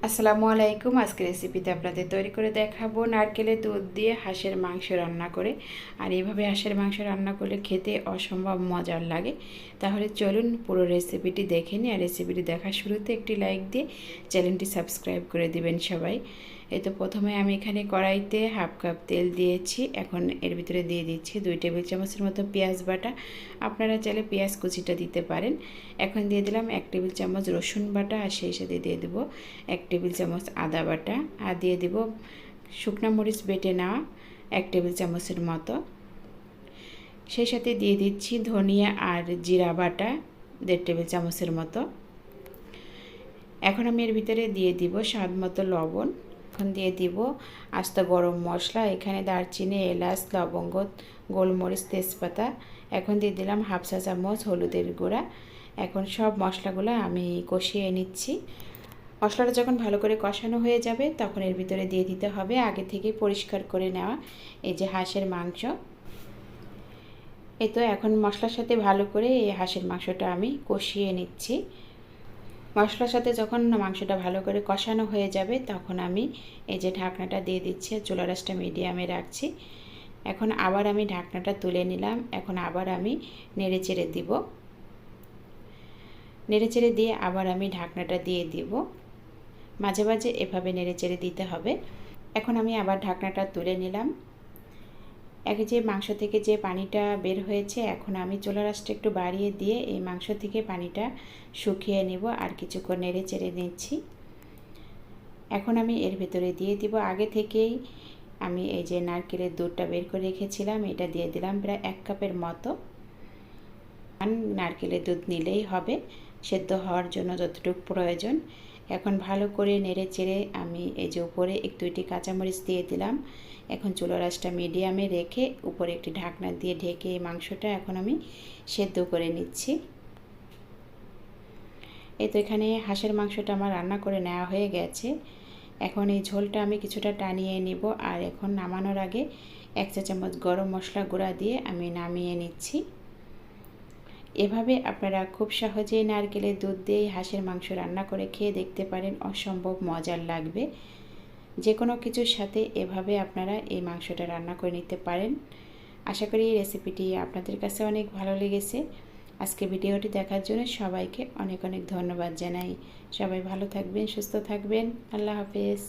আসসালামু আলাইকুম। আজকে রেসিপিতে আপনাদের তৈরি করে দেখাবো নারকেলের দুধ দিয়ে হাঁসের মাংস রান্না করে। আর এইভাবে হাঁসের মাংস রান্না করলে খেতে অসম্ভব মজার লাগে। তাহলে চলুন পুরো রেসিপিটি দেখে নিই। আর রেসিপিটি দেখার শুরুতে একটি লাইক দিয়ে চ্যানেলটি সাবস্ক্রাইব করে দিবেন সবাই। এই তো প্রথমে আমি এখানে কড়াইতে হাফ কাপ তেল দিয়েছি। এখন এর ভিতরে দিয়ে দিচ্ছি 2 টেবিল চামচের মতো পেঁয়াজ বাটা। আপনারা চাইলে পেঁয়াজ কুচিটা দিতে পারেন। এখন দিয়ে দিলাম 1 টেবিল চামচ রসুন বাটা, আর সেই সাথে দিয়ে দেবো 1 টেবিল চামচ আদা বাটা, আর দিয়ে দেব শুকনো মরিচ বেটে নেওয়া 1 টেবিল চামচের মতো। সেই সাথে দিয়ে দিচ্ছি ধনিয়া আর জিরা বাটা 1.5 টেবিল চামচের মতো। এখন আমি এর ভিতরে দিয়ে দিব স্বাদ মতো লবণ। এখন দিয়ে দিব আস্ত গরম মশলা, এখানে দারচিনি, এলাচ, লবঙ্গ, গোলমরিচ, তেজপাতা। এখন দিয়ে দিলাম হাফ চা চামচ হলুদের গুঁড়া। এখন সব মশলাগুলো আমি কষিয়ে নিচ্ছি। মশলাটা যখন ভালো করে কষানো হয়ে যাবে তখন এর ভিতরে দিয়ে দিতে হবে আগে থেকে পরিষ্কার করে নেওয়া এই যে হাঁসের মাংস। এই তো এখন মশলার সাথে ভালো করে এই হাঁসের মাংসটা আমি কষিয়ে নিচ্ছি। মশলার সাথে যখন মাংসটা ভালো করে কষানো হয়ে যাবে তখন আমি এই যে ঢাকনাটা দিয়ে দিচ্ছি, চুলার আঁচটা মিডিয়ামে রাখছি। এখন আবার আমি ঢাকনাটা তুলে নিলাম। এখন আবার আমি নেড়ে চেড়ে দিব। নেড়ে চেড়ে দিয়ে আবার আমি ঢাকনাটা দিয়ে দিব। মাঝে মাঝে এভাবে নেড়ে চেড়ে দিতে হবে। এখন আমি আবার ঢাকনাটা তুলে নিলাম। যে মাংস থেকে যে পানিটা বের হয়েছে, এখন আমি চুলার আঁচটা একটু বাড়িয়ে দিয়ে এই মাংস থেকে পানিটা শুকিয়ে নিব আর কিছুক্ষণ নেড়ে চেড়ে নিচ্ছি। এখন আমি এর ভেতরে দিয়ে দিব আগে থেকেই আমি এই যে নারকেলের দুধটা বের করে রেখেছিলাম, এটা দিয়ে দিলাম প্রায় 1 কাপের মতো। নারকেলের দুধ নিলেই হবে সেদ্ধ হওয়ার জন্য যতটুকু প্রয়োজন। এখন ভালো করে নেড়ে চেড়ে আমি এই যে উপরে 1-2টি কাঁচামরিচ দিয়ে দিলাম। এখন চুলার আঁচটা মিডিয়ামে রেখে উপরে একটি ঢাকনা দিয়ে ঢেকে এই মাংসটা এখন আমি সেদ্ধ করে নিচ্ছি। এই তো এখানে হাঁসের মাংসটা আমার রান্না করে নেওয়া হয়ে গেছে। এখন এই ঝোলটা আমি কিছুটা টানিয়ে নিব। আর এখন নামানোর আগে 1 চা চামচ গরম মশলা গুঁড়া দিয়ে আমি নামিয়ে নিচ্ছি। এভাবে আপনারা খুব সহজেই নারকেলের দুধ দিয়ে হাঁসের মাংস রান্না করে খেয়ে দেখতে পারেন, অসম্ভব মজার লাগবে। যে কোনো কিছুর সাথে এভাবে আপনারা এই মাংসটা রান্না করে নিতে পারেন। আশা করি এই রেসিপিটি আপনাদের কাছে অনেক ভালো লেগেছে। আজকে ভিডিওটি দেখার জন্য সবাইকে অনেক অনেক ধন্যবাদ জানাই। সবাই ভালো থাকবেন, সুস্থ থাকবেন। আল্লাহ হাফেজ।